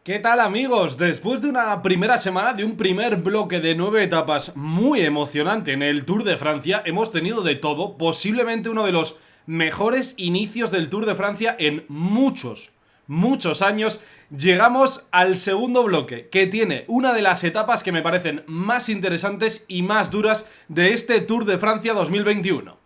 ¿Qué tal, amigos? Después de una primera semana, de un primer bloque de 9 etapas muy emocionante en el Tour de Francia, hemos tenido de todo, posiblemente uno de los mejores inicios del Tour de Francia en muchos años. Llegamos al segundo bloque, que tiene una de las etapas que me parecen más interesantes y más duras de este Tour de Francia 2021.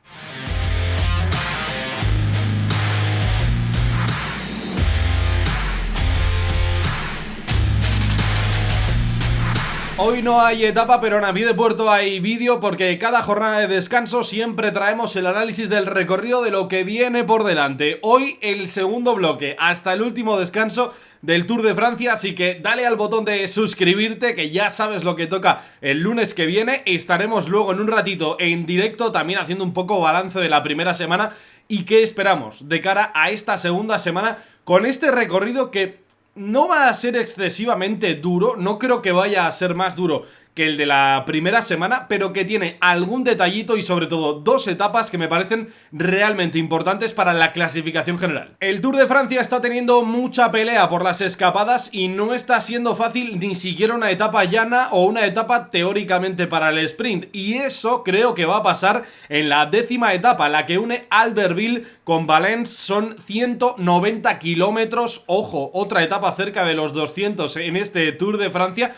Hoy no hay etapa, pero en Avié de Puerto hay vídeo porque cada jornada de descanso siempre traemos el análisis del recorrido de lo que viene por delante. Hoy el segundo bloque, hasta el último descanso del Tour de Francia, así que dale al botón de suscribirte que ya sabes lo que toca el lunes que viene. Estaremos luego en un ratito en directo también haciendo un poco balance de la primera semana y qué esperamos de cara a esta segunda semana con este recorrido que no va a ser excesivamente duro, no creo que vaya a ser más duro que el de la primera semana, pero que tiene algún detallito y sobre todo dos etapas que me parecen realmente importantes para la clasificación general. El Tour de Francia está teniendo mucha pelea por las escapadas y no está siendo fácil ni siquiera una etapa llana o una etapa teóricamente para el sprint, y eso creo que va a pasar en la 10ª etapa, la que une Albertville con Valence. Son 190 kilómetros, ojo, otra etapa cerca de los 200 en este Tour de Francia.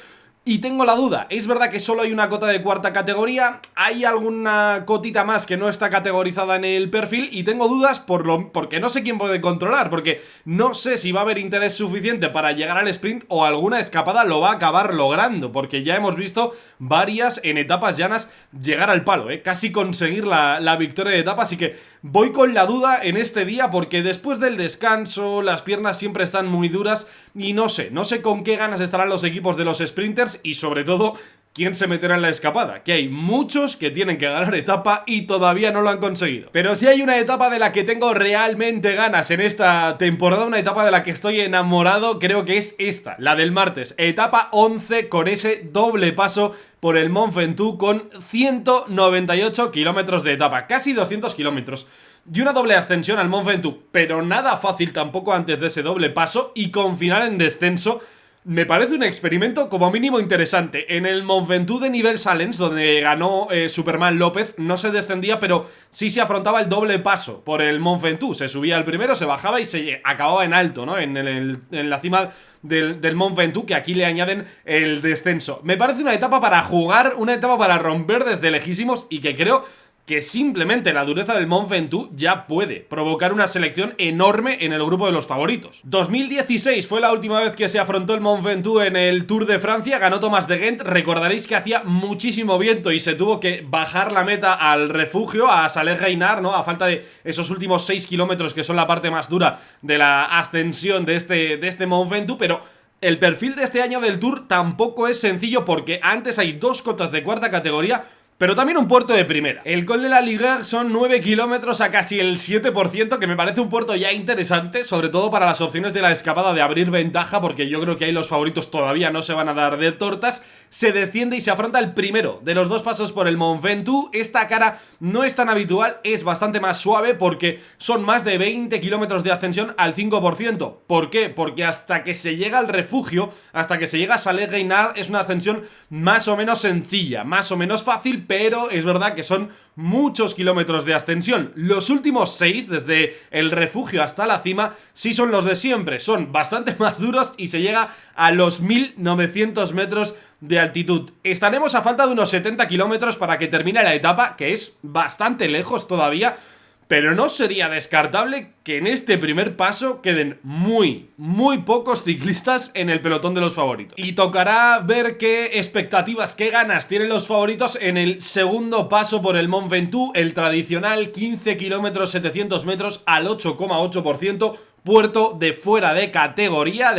Y tengo la duda, es verdad que solo hay una cota de cuarta categoría, hay alguna cotita más que no está categorizada en el perfil y tengo dudas porque no sé quién puede controlar, porque no sé si va a haber interés suficiente para llegar al sprint o alguna escapada lo va a acabar logrando, porque ya hemos visto varias en etapas llanas llegar al palo, casi conseguir la victoria de etapa, así que voy con la duda en este día porque después del descanso las piernas siempre están muy duras y no sé con qué ganas estarán los equipos de los sprinters y sobre todo quién se meterá en la escapada, que hay muchos que tienen que ganar etapa y todavía no lo han conseguido. Pero si hay una etapa de la que tengo realmente ganas en esta temporada, una etapa de la que estoy enamorado, creo que es esta, la del martes, etapa 11 con ese doble paso por el Mont Ventoux con 198 kilómetros de etapa, casi 200 kilómetros. Y una doble ascensión al Mont Ventoux, pero nada fácil tampoco antes de ese doble paso y con final en descenso. Me parece un experimento como mínimo interesante. En el Mont Ventoux de Nivelles-Salins, donde ganó Superman López, no se descendía, pero sí se afrontaba el doble paso por el Mont Ventoux. Se subía al primero, se bajaba y se acababa en alto, ¿no? En la cima del Mont Ventoux, que aquí le añaden el descenso. Me parece una etapa para jugar, una etapa para romper desde lejísimos y que creo que simplemente la dureza del Mont Ventoux ya puede provocar una selección enorme en el grupo de los favoritos. 2016 fue la última vez que se afrontó el Mont Ventoux en el Tour de Francia, ganó Thomas de Gendt. Recordaréis que hacía muchísimo viento y se tuvo que bajar la meta al refugio, a Salers-Gainard, ¿no? A falta de esos últimos 6 kilómetros que son la parte más dura de la ascensión de este Mont Ventoux, pero el perfil de este año del Tour tampoco es sencillo porque antes hay dos cotas de cuarta categoría, pero también un puerto de primera. El Col de la Ligueur son 9 kilómetros a casi el 7%, que me parece un puerto ya interesante, sobre todo para las opciones de la escapada de abrir ventaja, porque yo creo que ahí los favoritos todavía no se van a dar de tortas. Se desciende y se afronta el primero de los dos pasos por el Mont Ventoux. Esta cara no es tan habitual, es bastante más suave porque son más de 20 kilómetros de ascensión al 5%. ¿Por qué? Porque hasta que se llega al refugio, hasta que se llega a Salers-Gainard, es una ascensión más o menos sencilla, más o menos fácil, pero es verdad que son muchos kilómetros de ascensión. Los últimos 6, desde el refugio hasta la cima, sí son los de siempre, son bastante más duros y se llega a los 1900 metros de altitud. Estaremos a falta de unos 70 kilómetros para que termine la etapa, que es bastante lejos todavía, pero no sería descartable que en este primer paso queden muy pocos ciclistas en el pelotón de los favoritos. Y tocará ver qué expectativas, qué ganas tienen los favoritos en el segundo paso por el Mont Ventoux, el tradicional 15 kilómetros 700 metros al 8,8%, puerto de fuera de categoría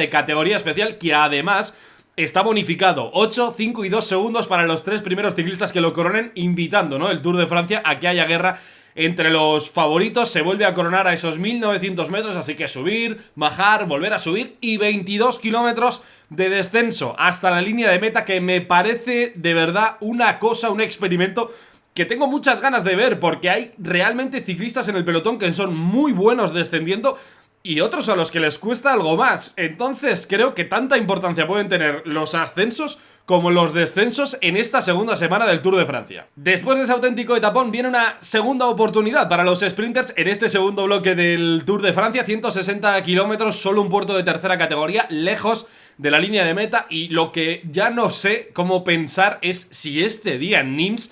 especial, que además está bonificado, 8, 5 y 2 segundos para los 3 primeros ciclistas que lo coronen, invitando, ¿no?, el Tour de Francia a que haya guerra entre los favoritos. Se vuelve a coronar a esos 1900 metros, así que subir, bajar, volver a subir y 22 kilómetros de descenso hasta la línea de meta, que me parece de verdad una cosa, un experimento que tengo muchas ganas de ver, porque hay realmente ciclistas en el pelotón que son muy buenos descendiendo y otros a los que les cuesta algo más. Entonces creo que tanta importancia pueden tener los ascensos como los descensos en esta segunda semana del Tour de Francia. Después de ese auténtico etapón viene una segunda oportunidad para los sprinters en este segundo bloque del Tour de Francia. 160 kilómetros, solo un puerto de tercera categoría, lejos de la línea de meta, y lo que ya no sé cómo pensar es si este día en Nîmes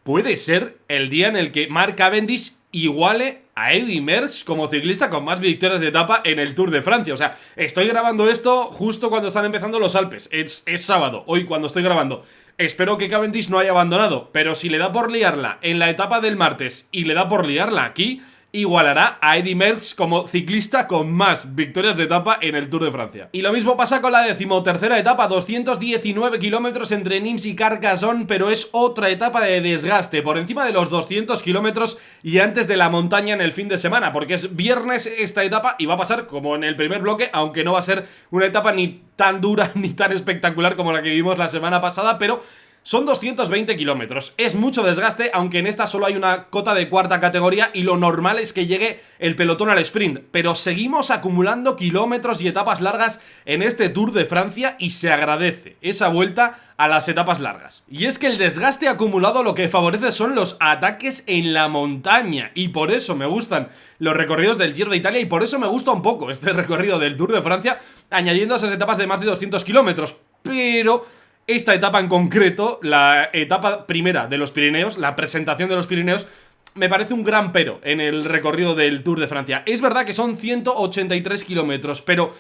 puede ser el día en el que Mark Cavendish iguale a Eddy Merckx como ciclista con más victorias de etapa en el Tour de Francia. O sea, estoy grabando esto justo cuando están empezando los Alpes. Es sábado, hoy cuando estoy grabando. Espero que Cavendish no haya abandonado, pero si le da por liarla en la etapa del martes y le da por liarla aquí, igualará a Eddy Merckx como ciclista con más victorias de etapa en el Tour de Francia. Y lo mismo pasa con la decimotercera etapa, 219 kilómetros entre Nîmes y Carcassonne, pero es otra etapa de desgaste, por encima de los 200 kilómetros y antes de la montaña en el fin de semana, porque es viernes esta etapa y va a pasar como en el primer bloque, aunque no va a ser una etapa ni tan dura ni tan espectacular como la que vimos la semana pasada, pero son 220 kilómetros, es mucho desgaste, aunque en esta solo hay una cota de cuarta categoría y lo normal es que llegue el pelotón al sprint, pero seguimos acumulando kilómetros y etapas largas en este Tour de Francia y se agradece esa vuelta a las etapas largas. Y es que el desgaste acumulado lo que favorece son los ataques en la montaña, y por eso me gustan los recorridos del Giro de Italia y por eso me gusta un poco este recorrido del Tour de Francia, añadiendo esas etapas de más de 200 kilómetros, pero esta etapa en concreto, la etapa primera de los Pirineos, la presentación de los Pirineos, me parece un gran pero en el recorrido del Tour de Francia. Es verdad que son 183 kilómetros, pero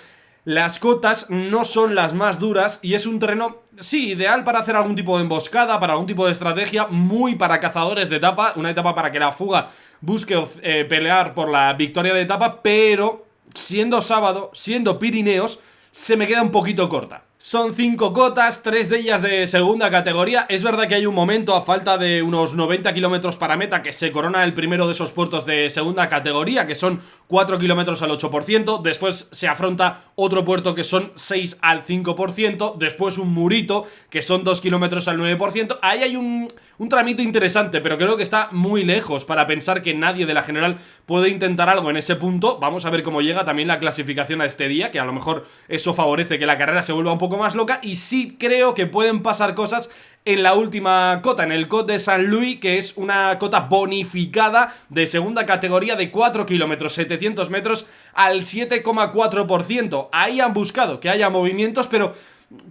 las cotas no son las más duras y es un terreno, sí, ideal para hacer algún tipo de emboscada, para algún tipo de estrategia, muy para cazadores de etapa, una etapa para que la fuga busque pelear por la victoria de etapa, pero siendo sábado, siendo Pirineos, se me queda un poquito corta. Son 5 cotas, 3 de ellas de segunda categoría. Es verdad que hay un momento a falta de unos 90 kilómetros para meta que se corona el primero de esos puertos de segunda categoría, que son 4 kilómetros al 8%. Después se afronta otro puerto que son 6 al 5%. Después un murito que son 2 kilómetros al 9%. Ahí hay un tramito interesante, pero creo que está muy lejos para pensar que nadie de la general puede intentar algo en ese punto. Vamos a ver cómo llega también la clasificación a este día, que a lo mejor eso favorece que la carrera se vuelva un poco más loca, y sí creo que pueden pasar cosas en la última cota, en el Côte de Saint-Louis, que es una cota bonificada de segunda categoría de 4 kilómetros, 700 metros al 7,4%. Ahí han buscado que haya movimientos, pero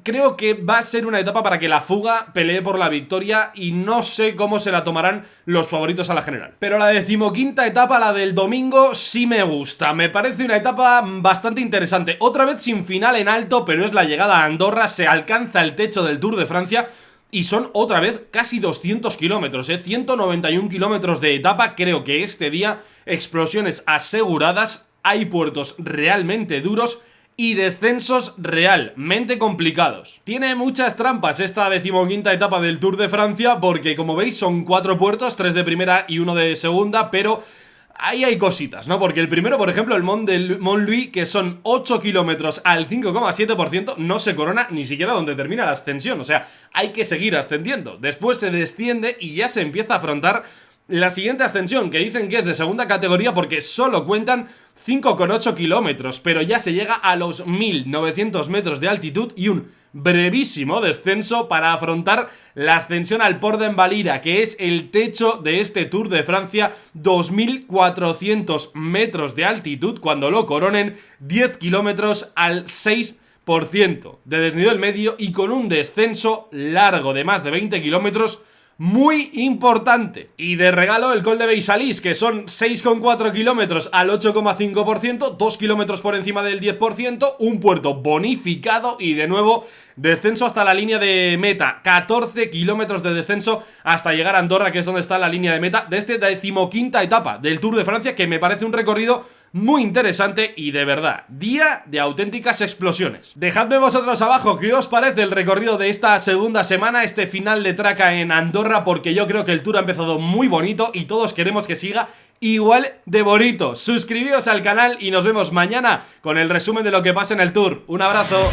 creo que va a ser una etapa para que la fuga pelee por la victoria y no sé cómo se la tomarán los favoritos a la general. Pero la decimoquinta etapa, la del domingo, sí me gusta. Me parece una etapa bastante interesante. Otra vez sin final en alto, pero es la llegada a Andorra, se alcanza el techo del Tour de Francia y son otra vez casi 200 kilómetros, 191 kilómetros de etapa. Creo que este día explosiones aseguradas, hay puertos realmente duros y descensos realmente complicados. Tiene muchas trampas esta decimoquinta etapa del Tour de Francia porque, como veis, son 4 puertos, 3 de primera y 1 de segunda, pero ahí hay cositas, ¿no? Porque el primero, por ejemplo, el Mont-Louis, que son 8 kilómetros al 5,7%, no se corona ni siquiera donde termina la ascensión, o sea, hay que seguir ascendiendo. Después se desciende y ya se empieza a afrontar la siguiente ascensión, que dicen que es de segunda categoría porque solo cuentan 5,8 kilómetros, pero ya se llega a los 1900 metros de altitud y un brevísimo descenso para afrontar la ascensión al Port d'Envalira, que es el techo de este Tour de Francia, 2400 metros de altitud cuando lo coronen, 10 kilómetros al 6% de desnivel medio y con un descenso largo de más de 20 kilómetros muy importante. Y de regalo el Col de Beisalis, que son 6,4 kilómetros al 8,5%, 2 kilómetros por encima del 10%, un puerto bonificado y de nuevo descenso hasta la línea de meta, 14 kilómetros de descenso hasta llegar a Andorra, que es donde está la línea de meta de esta decimoquinta etapa del Tour de Francia, que me parece un recorrido muy interesante y de verdad, día de auténticas explosiones. Dejadme vosotros abajo qué os parece el recorrido de esta segunda semana, este final de traca en Andorra, porque yo creo que el Tour ha empezado muy bonito y todos queremos que siga igual de bonito. Suscribíos al canal y nos vemos mañana con el resumen de lo que pasa en el Tour. Un abrazo.